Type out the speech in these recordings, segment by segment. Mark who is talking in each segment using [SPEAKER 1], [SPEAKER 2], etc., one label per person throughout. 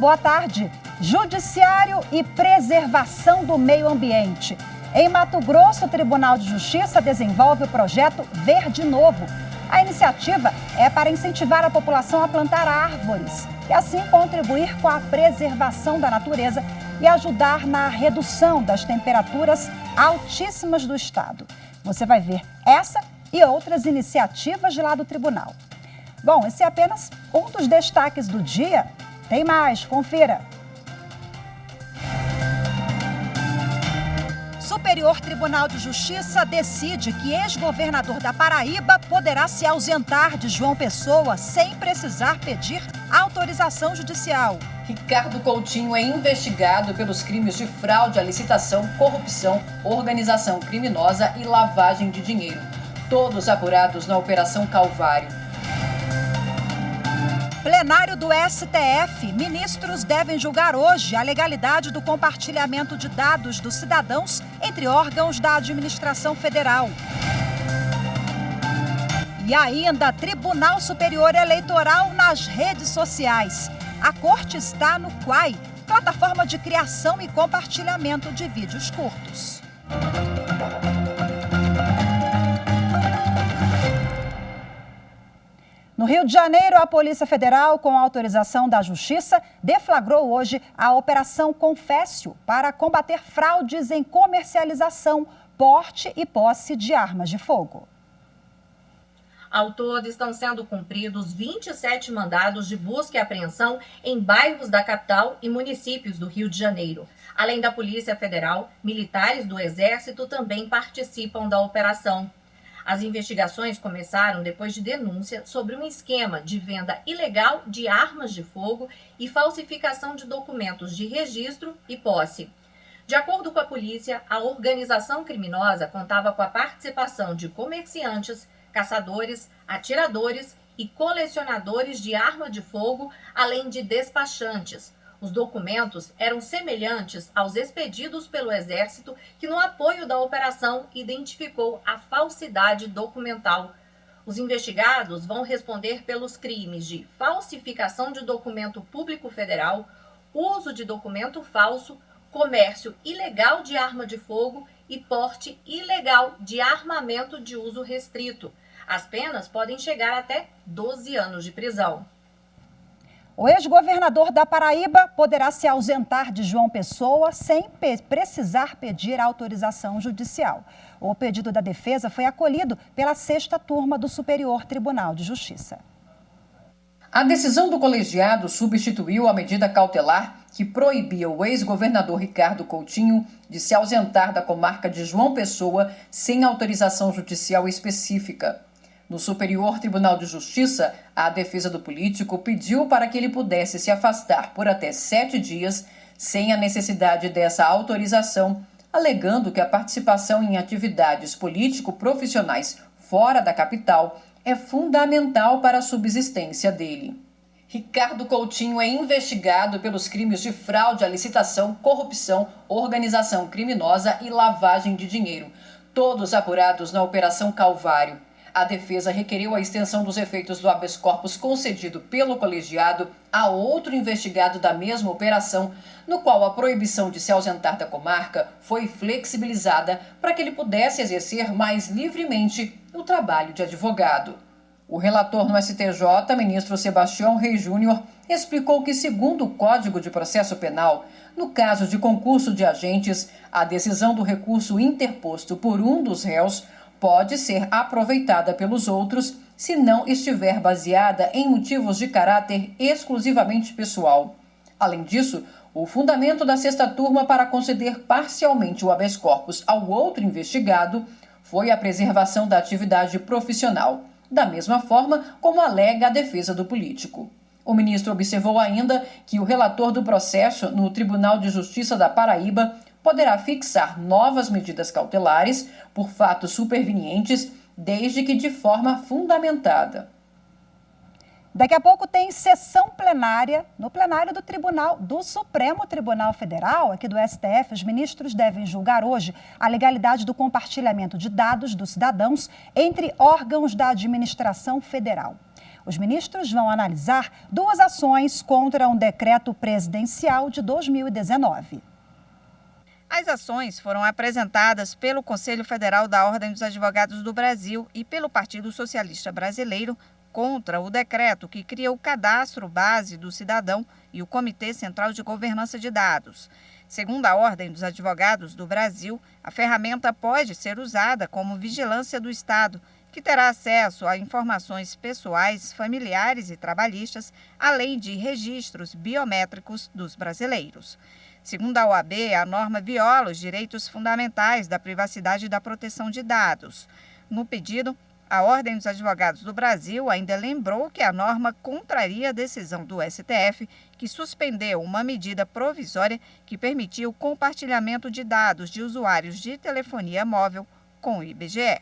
[SPEAKER 1] boa tarde. Judiciário e preservação do meio ambiente. Em Mato Grosso, o Tribunal de Justiça desenvolve o projeto Verde Novo. A iniciativa é para incentivar a população a plantar árvores e assim contribuir com a preservação da natureza e ajudar na redução das temperaturas altíssimas do estado. Você vai ver essa e outras iniciativas de lá do tribunal. Bom, esse é apenas um dos destaques do dia. Tem mais, confira. Superior Tribunal de Justiça decide que ex-governador da Paraíba poderá se ausentar de João Pessoa sem precisar pedir autorização judicial.
[SPEAKER 2] Ricardo Coutinho é investigado pelos crimes de fraude à licitação, corrupção, organização criminosa e lavagem de dinheiro. Todos apurados na Operação Calvário.
[SPEAKER 1] Plenário do STF. Ministros devem julgar hoje a legalidade do compartilhamento de dados dos cidadãos entre órgãos da administração federal. E ainda, Tribunal Superior Eleitoral nas redes sociais. A corte está no Quai, plataforma de criação e compartilhamento de vídeos curtos. No Rio de Janeiro, a Polícia Federal, com autorização da Justiça, deflagrou hoje a Operação Confécio para combater fraudes em comercialização, porte e posse de armas de fogo.
[SPEAKER 3] Ao todo, estão sendo cumpridos 27 mandados de busca e apreensão em bairros da capital e municípios do Rio de Janeiro. Além da Polícia Federal, militares do Exército também participam da operação. As investigações começaram depois de denúncia sobre um esquema de venda ilegal de armas de fogo e falsificação de documentos de registro e posse. De acordo com a polícia, a organização criminosa contava com a participação de comerciantes, caçadores, atiradores e colecionadores de arma de fogo, além de despachantes. Os documentos eram semelhantes aos expedidos pelo Exército, que no apoio da operação identificou a falsidade documental. Os investigados vão responder pelos crimes de falsificação de documento público federal, uso de documento falso, comércio ilegal de arma de fogo e porte ilegal de armamento de uso restrito. As penas podem chegar até 12 anos de prisão.
[SPEAKER 1] O ex-governador da Paraíba poderá se ausentar de João Pessoa sem precisar pedir autorização judicial. O pedido da defesa foi acolhido pela 6ª Turma do Superior Tribunal de Justiça.
[SPEAKER 2] A decisão do colegiado substituiu a medida cautelar que proibia o ex-governador Ricardo Coutinho de se ausentar da comarca de João Pessoa sem autorização judicial específica. No Superior Tribunal de Justiça, a defesa do político pediu para que ele pudesse se afastar por até 7 dias sem a necessidade dessa autorização, alegando que a participação em atividades político-profissionais fora da capital é fundamental para a subsistência dele. Ricardo Coutinho é investigado pelos crimes de fraude à licitação, corrupção, organização criminosa e lavagem de dinheiro, todos apurados na Operação Calvário. A defesa requeriu a extensão dos efeitos do habeas corpus concedido pelo colegiado a outro investigado da mesma operação, no qual a proibição de se ausentar da comarca foi flexibilizada para que ele pudesse exercer mais livremente o trabalho de advogado. O relator no STJ, ministro Sebastião Reis Júnior, explicou que, segundo o Código de Processo Penal, no caso de concurso de agentes, a decisão do recurso interposto por um dos réus pode ser aproveitada pelos outros se não estiver baseada em motivos de caráter exclusivamente pessoal. Além disso, o fundamento da 6ª Turma para conceder parcialmente o habeas corpus ao outro investigado foi a preservação da atividade profissional, da mesma forma como alega a defesa do político. O ministro observou ainda que o relator do processo no Tribunal de Justiça da Paraíba poderá fixar novas medidas cautelares por fatos supervenientes, desde que de forma fundamentada.
[SPEAKER 1] Daqui a pouco tem sessão plenária no plenário do Supremo Tribunal Federal, aqui do STF. Os ministros devem julgar hoje a legalidade do compartilhamento de dados dos cidadãos entre órgãos da administração federal. Os ministros vão analisar 2 ações contra um decreto presidencial de 2019.
[SPEAKER 4] As ações foram apresentadas pelo Conselho Federal da Ordem dos Advogados do Brasil e pelo Partido Socialista Brasileiro contra o decreto que cria o Cadastro Base do Cidadão e o Comitê Central de Governança de Dados. Segundo a Ordem dos Advogados do Brasil, a ferramenta pode ser usada como vigilância do Estado, que terá acesso a informações pessoais, familiares e trabalhistas, além de registros biométricos dos brasileiros. Segundo a OAB, a norma viola os direitos fundamentais da privacidade e da proteção de dados. No pedido, a Ordem dos Advogados do Brasil ainda lembrou que a norma contraria a decisão do STF, que suspendeu uma medida provisória que permitia o compartilhamento de dados de usuários de telefonia móvel com o IBGE.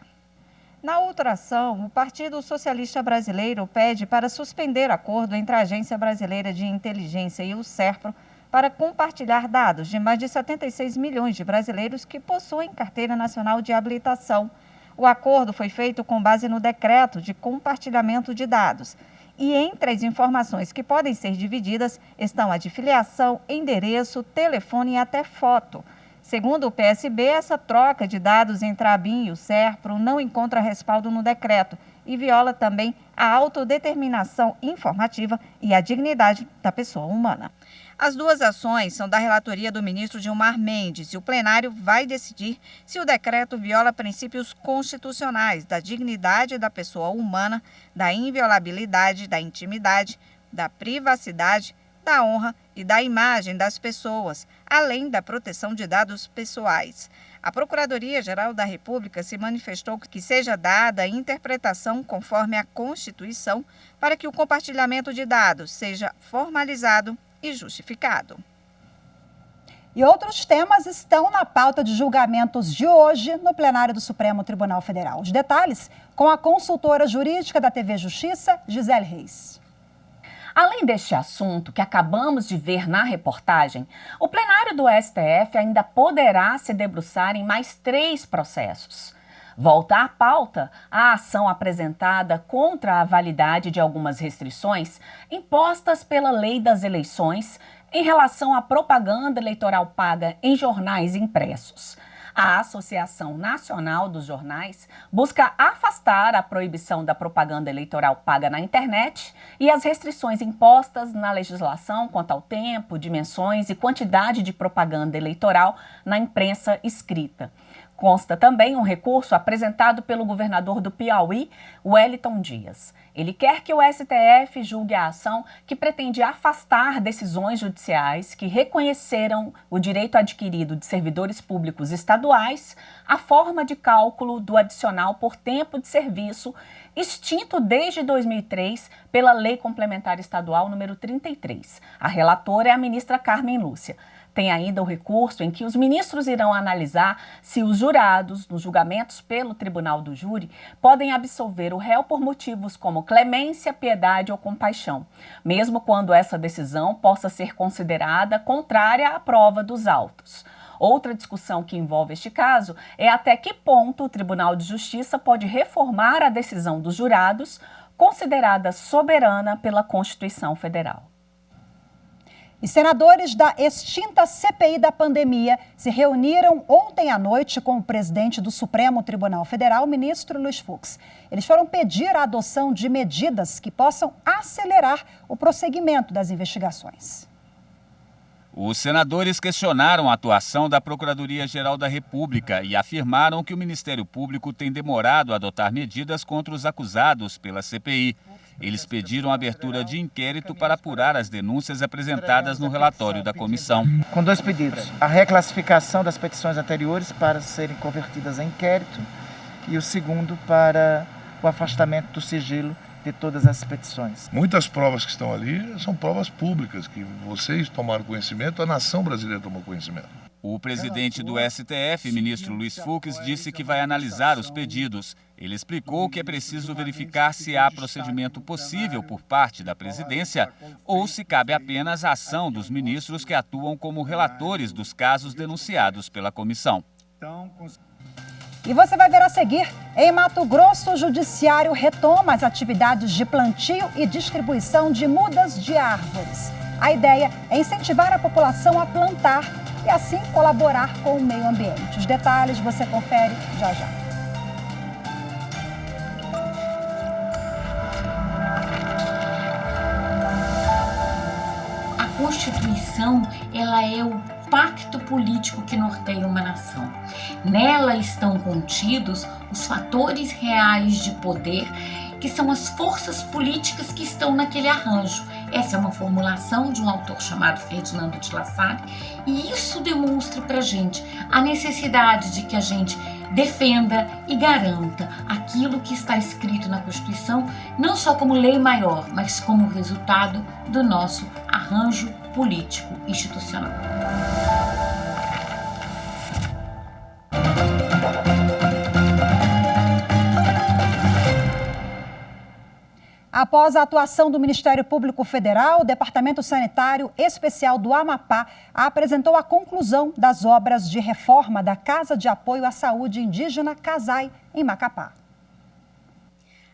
[SPEAKER 4] Na outra ação, o Partido Socialista Brasileiro pede para suspender acordo entre a Agência Brasileira de Inteligência e o SERPRO para compartilhar dados de mais de 76 milhões de brasileiros que possuem carteira nacional de habilitação. O acordo foi feito com base no decreto de compartilhamento de dados. E entre as informações que podem ser divididas estão a de filiação, endereço, telefone e até foto. Segundo o PSB, essa troca de dados entre a ABIN e o SERPRO não encontra respaldo no decreto e viola também a autodeterminação informativa e a dignidade da pessoa humana. As 2 ações são da relatoria do ministro Gilmar Mendes e o plenário vai decidir se o decreto viola princípios constitucionais da dignidade da pessoa humana, da inviolabilidade, da intimidade, da privacidade, da honra e da imagem das pessoas, além da proteção de dados pessoais. A Procuradoria-Geral da República se manifestou que seja dada a interpretação conforme a Constituição para que o compartilhamento de dados seja formalizado e justificado.
[SPEAKER 1] E outros temas estão na pauta de julgamentos de hoje no plenário do Supremo Tribunal Federal. Os detalhes com a consultora jurídica da TV Justiça, Gisele Reis.
[SPEAKER 5] Além deste assunto que acabamos de ver na reportagem, o plenário do STF ainda poderá se debruçar em mais 3 processos. Volta à pauta a ação apresentada contra a validade de algumas restrições impostas pela Lei das Eleições em relação à propaganda eleitoral paga em jornais impressos. A Associação Nacional dos Jornais busca afastar a proibição da propaganda eleitoral paga na internet e as restrições impostas na legislação quanto ao tempo, dimensões e quantidade de propaganda eleitoral na imprensa escrita. Consta também um recurso apresentado pelo governador do Piauí, Wellington Dias. Ele quer que o STF julgue a ação que pretende afastar decisões judiciais que reconheceram o direito adquirido de servidores públicos estaduais à forma de cálculo do adicional por tempo de serviço, extinto desde 2003 pela Lei Complementar Estadual número 33. A relatora é a ministra Carmen Lúcia. Tem ainda o recurso em que os ministros irão analisar se os jurados, nos julgamentos pelo Tribunal do Júri, podem absolver o réu por motivos como clemência, piedade ou compaixão, mesmo quando essa decisão possa ser considerada contrária à prova dos autos. Outra discussão que envolve este caso é até que ponto o Tribunal de Justiça pode reformar a decisão dos jurados, considerada soberana pela Constituição Federal.
[SPEAKER 1] E senadores da extinta CPI da pandemia se reuniram ontem à noite com o presidente do Supremo Tribunal Federal, ministro Luiz Fux. Eles foram pedir a adoção de medidas que possam acelerar o prosseguimento das investigações.
[SPEAKER 6] Os senadores questionaram a atuação da Procuradoria-Geral da República e afirmaram que o Ministério Público tem demorado a adotar medidas contra os acusados pela CPI. Eles pediram a abertura de inquérito para apurar as denúncias apresentadas no relatório da comissão.
[SPEAKER 7] Com 2 pedidos: a reclassificação das petições anteriores para serem convertidas em inquérito e o segundo para o afastamento do sigilo de todas as petições.
[SPEAKER 8] Muitas provas que estão ali são provas públicas, que vocês tomaram conhecimento, a nação brasileira tomou conhecimento.
[SPEAKER 6] O presidente do STF, ministro Luiz Fux, disse que vai analisar os pedidos. Ele explicou que é preciso verificar se há procedimento possível por parte da presidência ou se cabe apenas a ação dos ministros que atuam como relatores dos casos denunciados pela comissão.
[SPEAKER 1] E você vai ver a seguir, em Mato Grosso, o Judiciário retoma as atividades de plantio e distribuição de mudas de árvores. A ideia é incentivar a população a plantar e assim colaborar com o meio ambiente. Os detalhes você confere já já.
[SPEAKER 9] A Constituição, ela é o pacto político que norteia uma nação. Nela estão contidos os fatores reais de poder, que são as forças políticas que estão naquele arranjo. Essa é uma formulação de um autor chamado Ferdinando de Lassalle, e isso demonstra pra gente a necessidade de que a gente defenda e garanta aquilo que está escrito na Constituição, não só como lei maior, mas como resultado do nosso arranjo político institucional.
[SPEAKER 1] Após a atuação do Ministério Público Federal, o Departamento Sanitário Especial do Amapá apresentou a conclusão das obras de reforma da Casa de Apoio à Saúde Indígena Casai, em Macapá.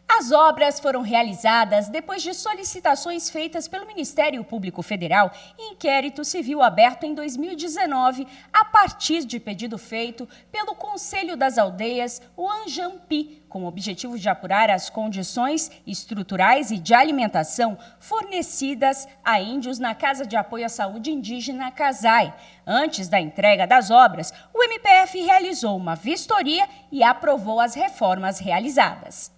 [SPEAKER 10] As obras foram realizadas depois de solicitações feitas pelo Ministério Público Federal e inquérito civil aberto em 2019, a partir de pedido feito pelo Conselho das Aldeias, o Anjampi, com o objetivo de apurar as condições estruturais e de alimentação fornecidas a índios na Casa de Apoio à Saúde Indígena Casai. Antes da entrega das obras, o MPF realizou uma vistoria e aprovou as reformas realizadas.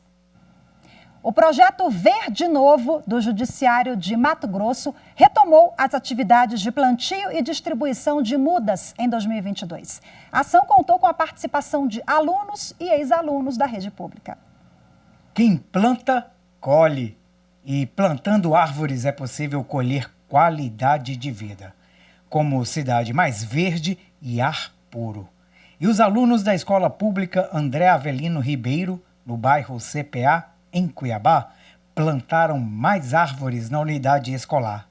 [SPEAKER 1] O projeto Verde Novo do Judiciário de Mato Grosso retomou as atividades de plantio e distribuição de mudas em 2022. A ação contou com a participação de alunos e ex-alunos da rede pública.
[SPEAKER 11] Quem planta, colhe. E plantando árvores é possível colher qualidade de vida, como cidade mais verde e ar puro. E os alunos da Escola Pública André Avelino Ribeiro, no bairro CPA, em Cuiabá, plantaram mais árvores na unidade escolar.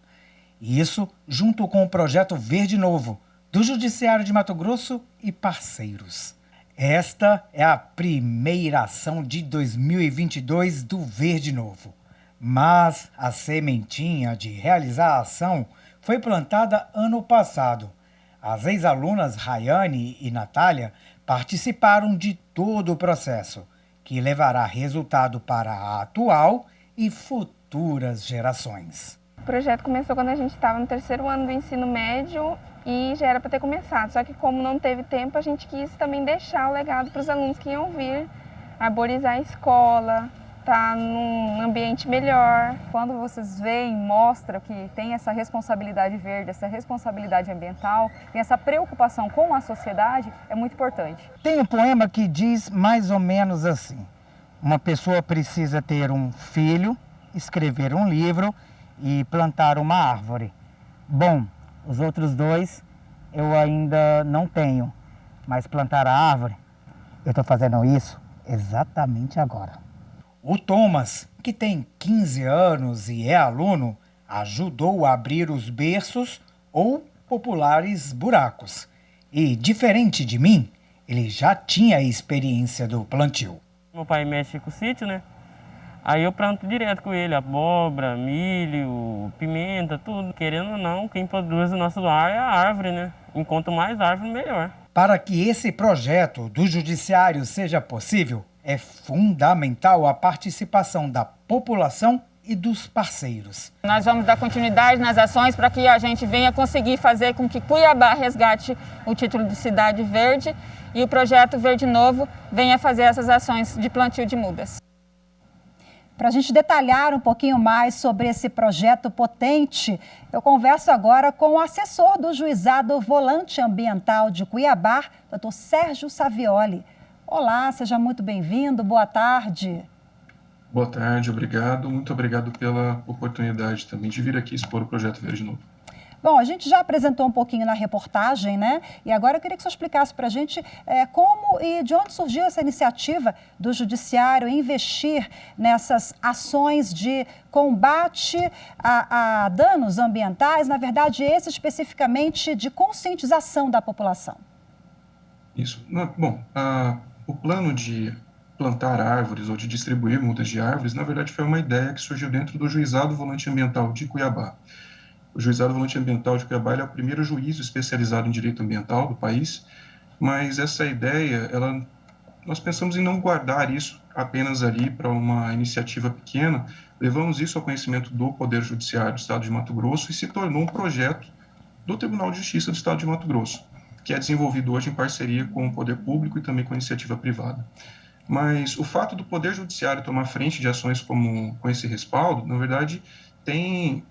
[SPEAKER 11] Isso junto com o projeto Verde Novo, do Judiciário de Mato Grosso e parceiros. Esta é a primeira ação de 2022 do Verde Novo. Mas a sementinha de realizar a ação foi plantada ano passado. As ex-alunas Rayane e Natália participaram de todo o processo, que levará resultado para a atual e futuras gerações.
[SPEAKER 12] O projeto começou quando a gente estava no 3º ano do ensino médio e já era para ter começado. Só que como não teve tempo, a gente quis também deixar o legado para os alunos que iam vir, arborizar a escola, estar num ambiente melhor.
[SPEAKER 13] Quando vocês veem, mostram que tem essa responsabilidade verde, essa responsabilidade ambiental, tem essa preocupação com a sociedade, é muito importante.
[SPEAKER 11] Tem um poema que diz mais ou menos assim: uma pessoa precisa ter um filho, escrever um livro e plantar uma árvore. Bom, os outros dois eu ainda não tenho, mas plantar a árvore, eu estou fazendo isso exatamente agora. O Thomas, que tem 15 anos e é aluno, ajudou a abrir os berços ou populares buracos. E, diferente de mim, ele já tinha a experiência do plantio.
[SPEAKER 14] Meu pai mexe com o sítio, né? Aí eu planto direto com ele, abóbora, milho, pimenta, tudo. Querendo ou não, quem produz o nosso lar é a árvore, né? Enquanto mais árvore, melhor.
[SPEAKER 11] Para que esse projeto do Judiciário seja possível, é fundamental a participação da população e dos parceiros.
[SPEAKER 15] Nós vamos dar continuidade nas ações para que a gente venha conseguir fazer com que Cuiabá resgate o título de cidade verde e o projeto Verde Novo venha fazer essas ações de plantio de mudas.
[SPEAKER 1] Para a gente detalhar um pouquinho mais sobre esse projeto potente, eu converso agora com o assessor do Juizado Volante Ambiental de Cuiabá, Dr. Sérgio Savioli. Olá, seja muito bem-vindo, boa tarde.
[SPEAKER 16] Boa tarde, obrigado. Muito obrigado pela oportunidade também de vir aqui expor o Projeto Verde Novo.
[SPEAKER 1] Bom, a gente já apresentou um pouquinho na reportagem, né? E agora eu queria que você explicasse para a gente como e de onde surgiu essa iniciativa do Judiciário em investir nessas ações de combate a danos ambientais, na verdade, esse especificamente de conscientização da população.
[SPEAKER 16] Isso. Bom, o plano de plantar árvores ou de distribuir mudas de árvores, na verdade, foi uma ideia que surgiu dentro do Juizado Volante Ambiental de Cuiabá. O Juizado Volante Ambiental de Cuiabá é o primeiro juízo especializado em direito ambiental do país, mas essa ideia, nós pensamos em não guardar isso apenas ali para uma iniciativa pequena, levamos isso ao conhecimento do Poder Judiciário do Estado de Mato Grosso e se tornou um projeto do Tribunal de Justiça do Estado de Mato Grosso, que é desenvolvido hoje em parceria com o poder público e também com a iniciativa privada. Mas o fato do Poder Judiciário tomar frente de ações com esse respaldo, na verdade, tem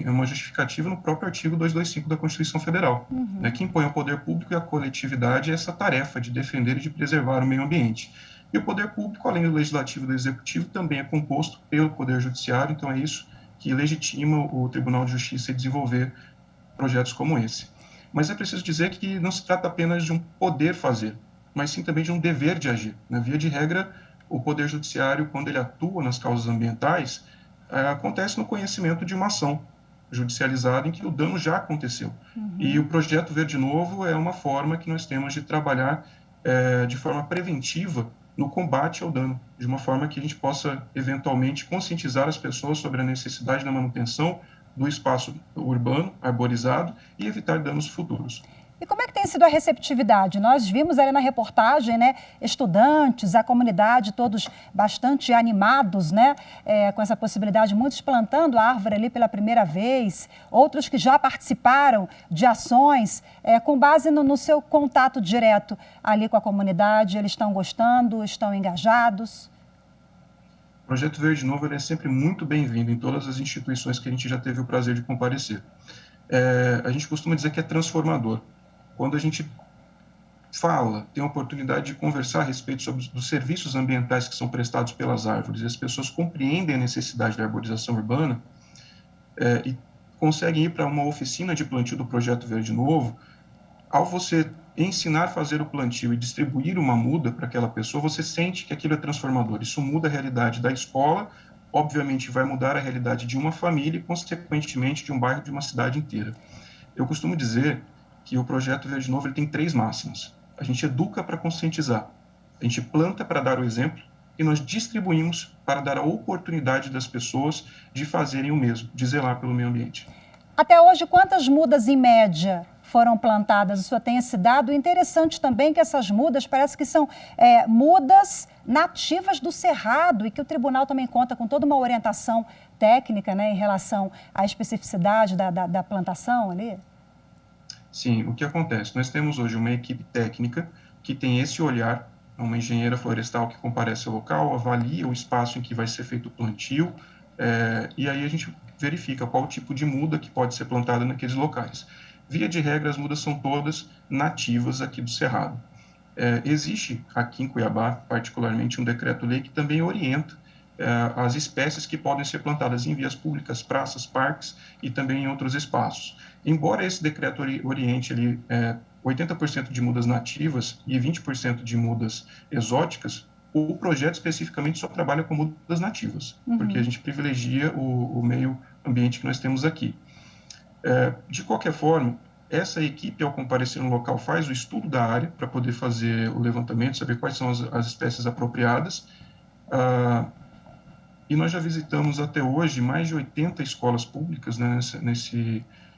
[SPEAKER 16] uma justificativa no próprio artigo 225 da Constituição Federal, né, que impõe ao poder público e à coletividade essa tarefa de defender e de preservar o meio ambiente. E o poder público, além do legislativo e do executivo, também é composto pelo Poder Judiciário, então é isso que legitima o Tribunal de Justiça a desenvolver projetos como esse. Mas é preciso dizer que não se trata apenas de um poder fazer, mas sim também de um dever de agir. Na via de regra, o Poder Judiciário, quando ele atua nas causas ambientais, acontece no conhecimento de uma ação judicializada em que o dano já aconteceu. E o Projeto Verde Novo é uma forma que nós temos de trabalhar de forma preventiva no combate ao dano, de uma forma que a gente possa, eventualmente, conscientizar as pessoas sobre a necessidade da manutenção do espaço urbano, arborizado, e evitar danos futuros.
[SPEAKER 1] E como é que tem sido a receptividade? Nós vimos ali na reportagem, né, estudantes, a comunidade, todos bastante animados, né, com essa possibilidade, muitos plantando árvore ali pela primeira vez, outros que já participaram de ações, com base no seu contato direto ali com a comunidade, eles estão gostando, estão engajados?
[SPEAKER 16] O Projeto Verde Novo ele é sempre muito bem-vindo em todas as instituições que a gente já teve o prazer de comparecer. A gente costuma dizer que é transformador. Quando a gente tem a oportunidade de conversar a respeito sobre os serviços ambientais que são prestados pelas árvores, e as pessoas compreendem a necessidade da arborização urbana e conseguem ir para uma oficina de plantio do Projeto Verde Novo, ao você ensinar a fazer o plantio e distribuir uma muda para aquela pessoa, você sente que aquilo é transformador. Isso muda a realidade da escola, obviamente vai mudar a realidade de uma família e, consequentemente, de um bairro, de uma cidade inteira. Eu costumo dizer que o Projeto Verde Novo ele tem 3 máximas. A gente educa para conscientizar, a gente planta para dar o exemplo e nós distribuímos para dar a oportunidade das pessoas de fazerem o mesmo, de zelar pelo meio ambiente.
[SPEAKER 1] Até hoje, quantas mudas em média foram plantadas? O senhor tem esse dado? Interessante também que essas mudas parece que são mudas nativas do Cerrado e que o tribunal também conta com toda uma orientação técnica, né, em relação à especificidade da plantação ali.
[SPEAKER 16] Sim, o que acontece? Nós temos hoje uma equipe técnica que tem esse olhar, uma engenheira florestal que comparece ao local, avalia o espaço em que vai ser feito o plantio, e aí a gente verifica qual tipo de muda que pode ser plantada naqueles locais. Via de regra, as mudas são todas nativas aqui do Cerrado. Existe aqui em Cuiabá, particularmente, um decreto-lei que também orienta as espécies que podem ser plantadas em vias públicas, praças, parques e também em outros espaços. Embora esse decreto oriente 80% de mudas nativas e 20% de mudas exóticas, o projeto especificamente só trabalha com mudas nativas, porque a gente privilegia o meio ambiente que nós temos aqui. De qualquer forma, essa equipe, ao comparecer no local, faz o estudo da área para poder fazer o levantamento, saber quais são as espécies apropriadas. E nós já visitamos até hoje mais de 80 escolas públicas, né,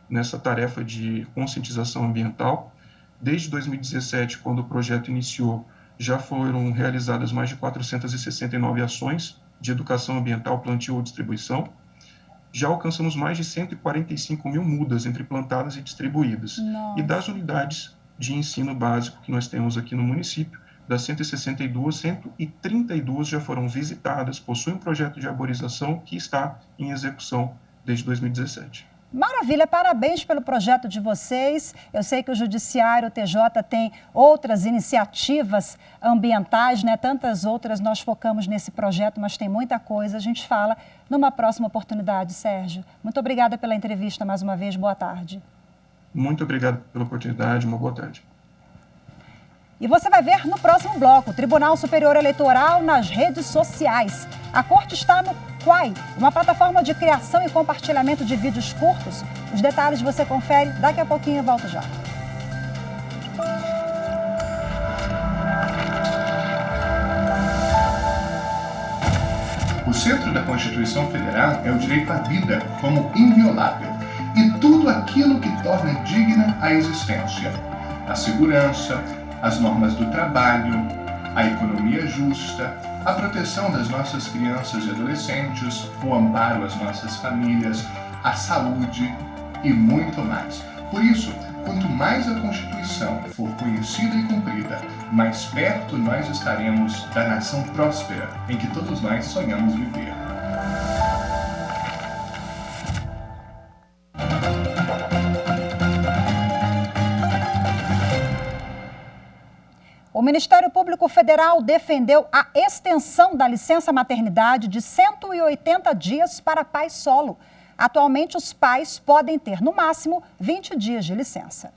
[SPEAKER 16] nessa tarefa de conscientização ambiental. Desde 2017, quando o projeto iniciou, já foram realizadas mais de 469 ações de educação ambiental, plantio ou distribuição. Já alcançamos mais de 145 mil mudas entre plantadas e distribuídas. Nossa. E das unidades de ensino básico que nós temos aqui no município, das 162, 132 já foram visitadas, possuem um projeto de arborização que está em execução desde 2017.
[SPEAKER 1] Maravilha, parabéns pelo projeto de vocês. Eu sei que o Judiciário, o TJ, tem outras iniciativas ambientais, né? Tantas outras nós focamos nesse projeto, mas tem muita coisa. A gente fala numa próxima oportunidade, Sérgio. Muito obrigada pela entrevista mais uma vez. Boa tarde.
[SPEAKER 16] Muito obrigado pela oportunidade. Uma boa tarde.
[SPEAKER 1] E você vai ver no próximo bloco, Tribunal Superior Eleitoral nas redes sociais. A corte está no Quai, uma plataforma de criação e compartilhamento de vídeos curtos. Os detalhes você confere daqui a pouquinho, eu volto já.
[SPEAKER 17] centro da Constituição Federal é o direito à vida como inviolável e tudo aquilo que torna digna a existência. A segurança, as normas do trabalho, a economia justa, a proteção das nossas crianças e adolescentes, o amparo às nossas famílias, a saúde e muito mais. Por isso, quanto mais a Constituição for conhecida e cumprida, mais perto nós estaremos da nação próspera em que todos nós sonhamos viver.
[SPEAKER 1] O Ministério Público Federal defendeu a extensão da licença maternidade de 180 dias para pais solo. Atualmente, os pais podem ter, no máximo, 20 dias de licença.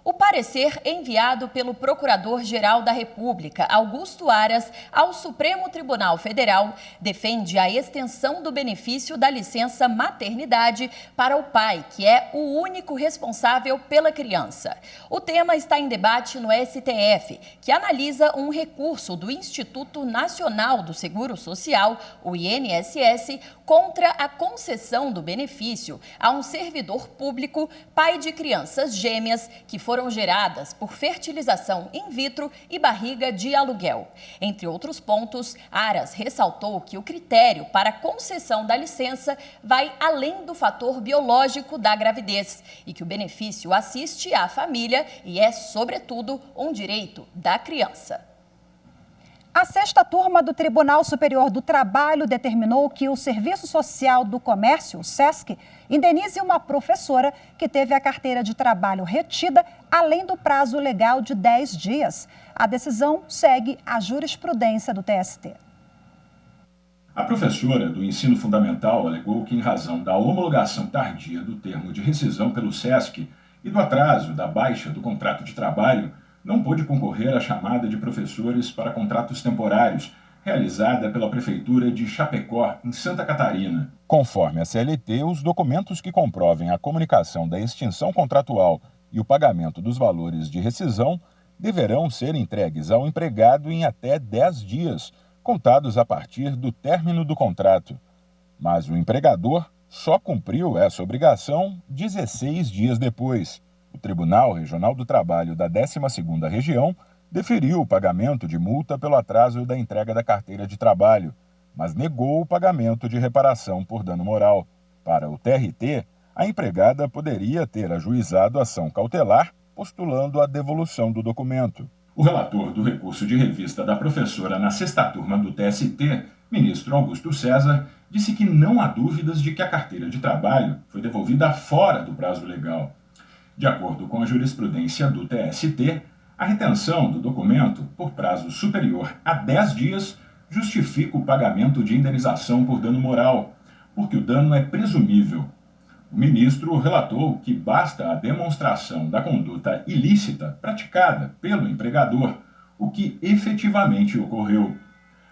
[SPEAKER 10] O parecer enviado pelo Procurador-Geral da República, Augusto Aras, ao Supremo Tribunal Federal, defende a extensão do benefício da licença maternidade para o pai, que é o único responsável pela criança. O tema está em debate no STF, que analisa um recurso do Instituto Nacional do Seguro Social, o INSS, contra a concessão do benefício a um servidor público, pai de crianças gêmeas que foram geradas por fertilização in vitro e barriga de aluguel. Entre outros pontos, Aras ressaltou que o critério para a concessão da licença vai além do fator biológico da gravidez e que o benefício assiste à família e é, sobretudo, um direito da criança.
[SPEAKER 1] A sexta turma do Tribunal Superior do Trabalho determinou que o Serviço Social do Comércio, o SESC, indenize uma professora que teve a carteira de trabalho retida além do prazo legal de 10 dias. A decisão segue a jurisprudência do TST.
[SPEAKER 18] A professora do ensino fundamental alegou que, em razão da homologação tardia do termo de rescisão pelo SESC e do atraso da baixa do contrato de trabalho, não pôde concorrer à chamada de professores para contratos temporários, realizada pela Prefeitura de Chapecó, em Santa Catarina.
[SPEAKER 19] Conforme a CLT, os documentos que comprovem a comunicação da extinção contratual e o pagamento dos valores de rescisão deverão ser entregues ao empregado em até 10 dias, contados a partir do término do contrato. Mas o empregador só cumpriu essa obrigação 16 dias depois. O Tribunal Regional do Trabalho da 12ª Região deferiu o pagamento de multa pelo atraso da entrega da carteira de trabalho, mas negou o pagamento de reparação por dano moral. Para o TRT, a empregada poderia ter ajuizado ação cautelar, postulando a devolução do documento.
[SPEAKER 18] O relator do recurso de revista da professora na sexta turma do TST, ministro Augusto César, disse que não há dúvidas de que a carteira de trabalho foi devolvida fora do prazo legal. De acordo com a jurisprudência do TST, a retenção do documento por prazo superior a 10 dias justifica o pagamento de indenização por dano moral, porque o dano é presumível. O ministro relatou que basta a demonstração da conduta ilícita praticada pelo empregador, o que efetivamente ocorreu.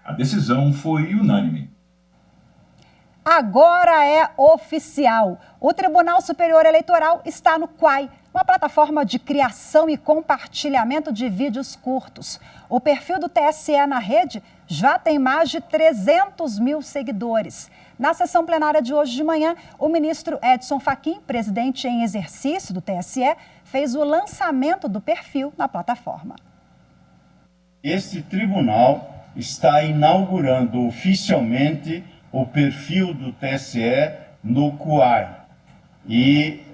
[SPEAKER 18] A decisão foi unânime.
[SPEAKER 1] Agora é oficial. O Tribunal Superior Eleitoral está no Quai, uma plataforma de criação e compartilhamento de vídeos curtos. O perfil do TSE na rede já tem mais de 300 mil seguidores. Na sessão plenária de hoje de manhã, o ministro Edson Fachin, presidente em exercício do TSE, fez o lançamento do perfil na plataforma.
[SPEAKER 20] Este tribunal está inaugurando oficialmente o perfil do TSE no Quai. E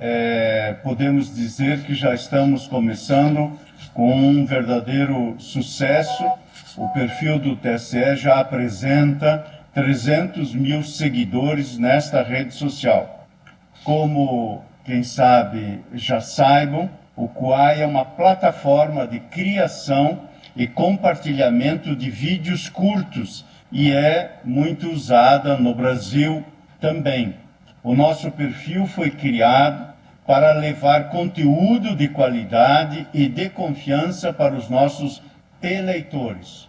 [SPEAKER 20] podemos dizer que já estamos começando com um verdadeiro sucesso. O perfil do TSE já apresenta 300 mil seguidores nesta rede social. Como, quem sabe, já saibam, o Quai é uma plataforma de criação e compartilhamento de vídeos curtos e é muito usada no Brasil também. O nosso perfil foi criado para levar conteúdo de qualidade e de confiança para os nossos eleitores.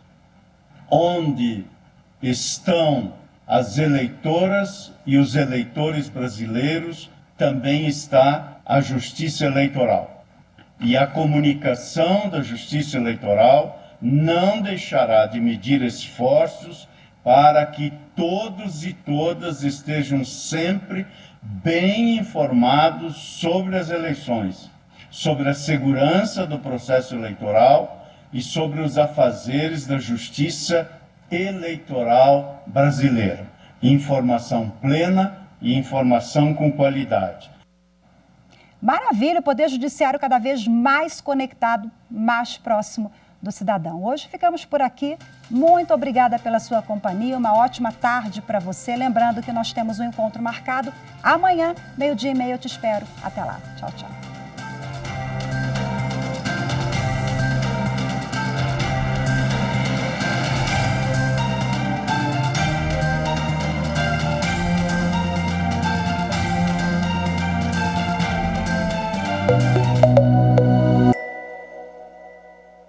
[SPEAKER 20] Onde estão as eleitoras e os eleitores brasileiros, também está a Justiça Eleitoral. E a comunicação da Justiça Eleitoral não deixará de medir esforços para que todos e todas estejam sempre bem informados sobre as eleições, sobre a segurança do processo eleitoral e sobre os afazeres da justiça eleitoral brasileira. Informação plena e informação com qualidade.
[SPEAKER 1] Maravilha, o Poder Judiciário cada vez mais conectado, mais próximo do cidadão. Hoje ficamos por aqui. Muito obrigada pela sua companhia. Uma ótima tarde para você. Lembrando que nós temos um encontro marcado amanhã, 12:30. Eu te espero. Até lá. Tchau, tchau.